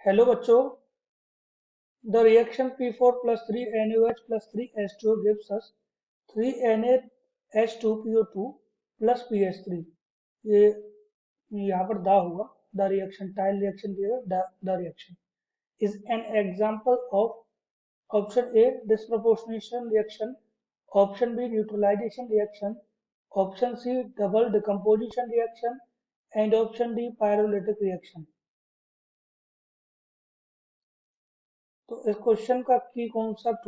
Hello बच्चों, the reaction P4 plus 3NaOH plus 3H2O gives us 3NaH2PO2 plus PH3। ये यहाँ पर दा हुआ द रिएक्शन टाइल रिएक्शन दिया the reaction is an example of option A disproportionation reaction, option B neutralization reaction, option C double decomposition reaction and option D pyrolytic reaction। तो इस question का की कॉन्सेप्ट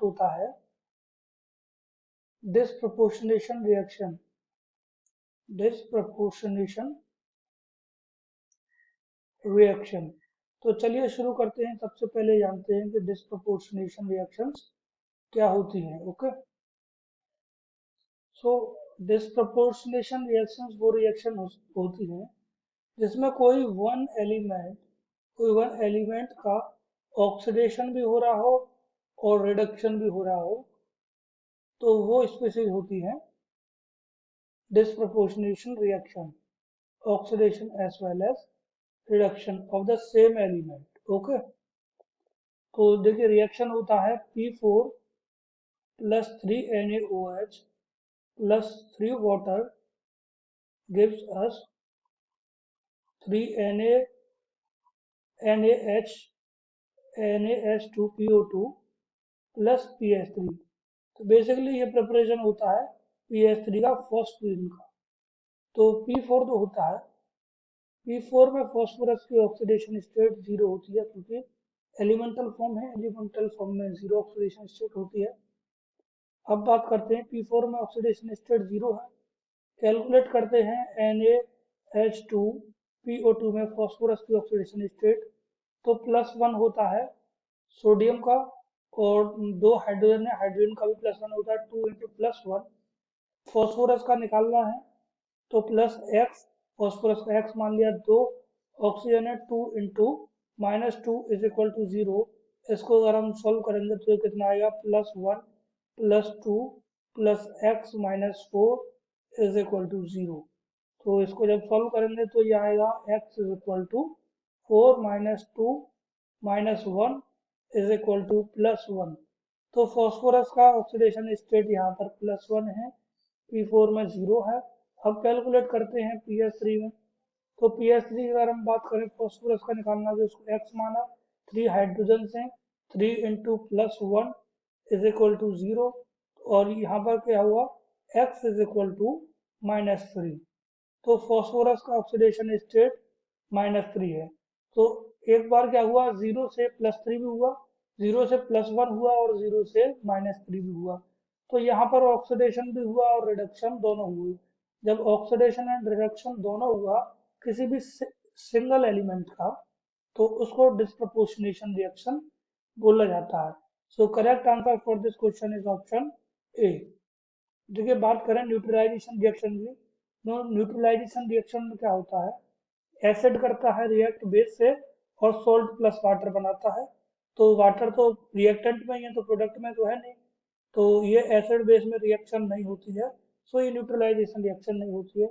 होता है डिस्प्रपोर्शनेशन रिएक्शन। तो चलिए शुरू करते हैं। सबसे पहले जानते हैं कि डिस्प्रपोर्शनेशन रिएक्शंस क्या होती हैं। ओके, सो डिस्प्रपोर्शनेशन रिएक्शंस वो रिएक्शन होती हैं जिसमें कोई वन एलिमेंट का ऑक्सीडेशन भी हो रहा हो और रिडक्शन भी हो रहा हो, तो वो स्पीशीज होती है disproportionation reaction, oxidation as well as reduction of the same element। Okay, तो देखिए रिएक्शन होता है P4 plus 3NaOH plus 3 water gives us 3NaH2PO2 plus PH3। तो बेसिकली ये प्रिपरेशन होता है PH3 का फॉस्फोरिन का। तो P4 तो होता है, P4 में फॉस्फोरस की ऑक्सीडेशन स्टेट जीरो होती है क्योंकि एलिमेंटल फॉर्म है, एलिमेंटल फॉर्म में जीरो ऑक्सीडेशन स्टेट होती है। अब बात करते हैं P4 में ऑक्सीडेशन स्टेट जीरो है, कैलकुलेट करते हैं NaH2PO2 में फॉस्फोरस की ऑक्सीडेशन स्टेट। तो +1 होता है सोडियम का और दो हाइड्रोजन है, हाइड्रोजन का भी +1 होता है। 2 × +1 फॉस्फोरस का निकालना है तो +x, फॉस्फोरस का x मान लिया, 2 ऑक्सीजन है, 2 × -2 = 0। इसको अगर हम सॉल्व करेंगे तो ये कितना आएगा, +1 +2 +x - 4 = 0। तो इसको जब सॉल्व करेंगे तो ये आएगा x = 4 - 2 - 1 = +1। तो फॉस्फोरस का ऑक्सीडेशन स्टेट यहाँ पर +1 है, P4 में 0 है। अब कैलकुलेट करते हैं PH3 में। तो PH3 की अगर हम बात करें फॉस्फोरस का निकालना, तो इसको x माना, 3 हाइड्रोजन हैं, 3 × +1 = 0। और यहाँ पर क्या हुआ, x = -3। तो फॉस्फोरस का ऑक्सीडेशन स्टेट -3 है। तो एक बार क्या हुआ, 0 से +3 भी हुआ, 0 से +1 हुआ और 0 से -3 भी हुआ। तो यहाँ पर ऑक्सीडेशन भी हुआ और रिडक्शन दोनों हुए। जब ऑक्सीडेशन एंड रिडक्शन दोनों हुआ किसी भी सिंगल एलिमेंट का, तो उसको डिस्प्रपोर्शनेशन रिएक्शन बोला जाता है। So correct answer for this question is option A. देखिए बात करें न्यूट्रलाइजेशन रिएक्शन की, तो न्यूट्रलाइजेशन रिएक्शन में क्या होता है, एसिड करता है रिएक्ट बेस से और सोल्ट प्लस वाटर बनाता है। तो वाटर तो रिएक्टेंट में ही है, तो प्रोडक्ट में तो है नहीं, तो ये एसिड बेस में रिएक्शन नहीं होती है, सो ये न्यूट्रलाइजेशन रिएक्शन नहीं होती है।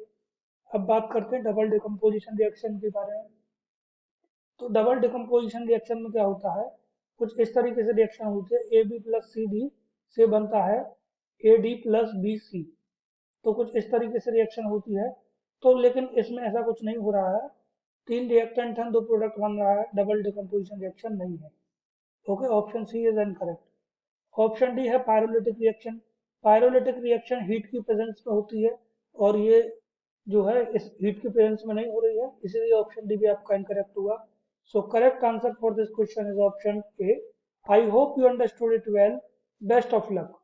अब बात करते हैं डबल डिकम्पोजिशन रिएक्शन के बारे में। तो डबल डिकम्पोजिशन रिएक्शन में क्या होता है, कुछ इस तरीके से रिएक्शन होती है, AB + CD से बनता है AD + BC। तो कुछ इस तरीके से रिएक्शन होती है। तो लेकिन इसमें ऐसा कुछ नहीं हो रहा है, 3 रिएक्टेंट हैं, 2 प्रोडक्ट बन रहा है, डबल डिकम्पोजिशन रिएक्शन नहीं है। Okay, option C is incorrect. Option D है pyrolytic reaction. Pyrolytic reaction heat की प्रेजेंस में होती है और ये जो है इस हीट की प्रेजेंस में नहीं हो रही है, इसीलिए ऑप्शन डी भी आपका इनकरेक्ट हुआ। So correct answer for this question is option A. I hope you understood it well. Best of luck.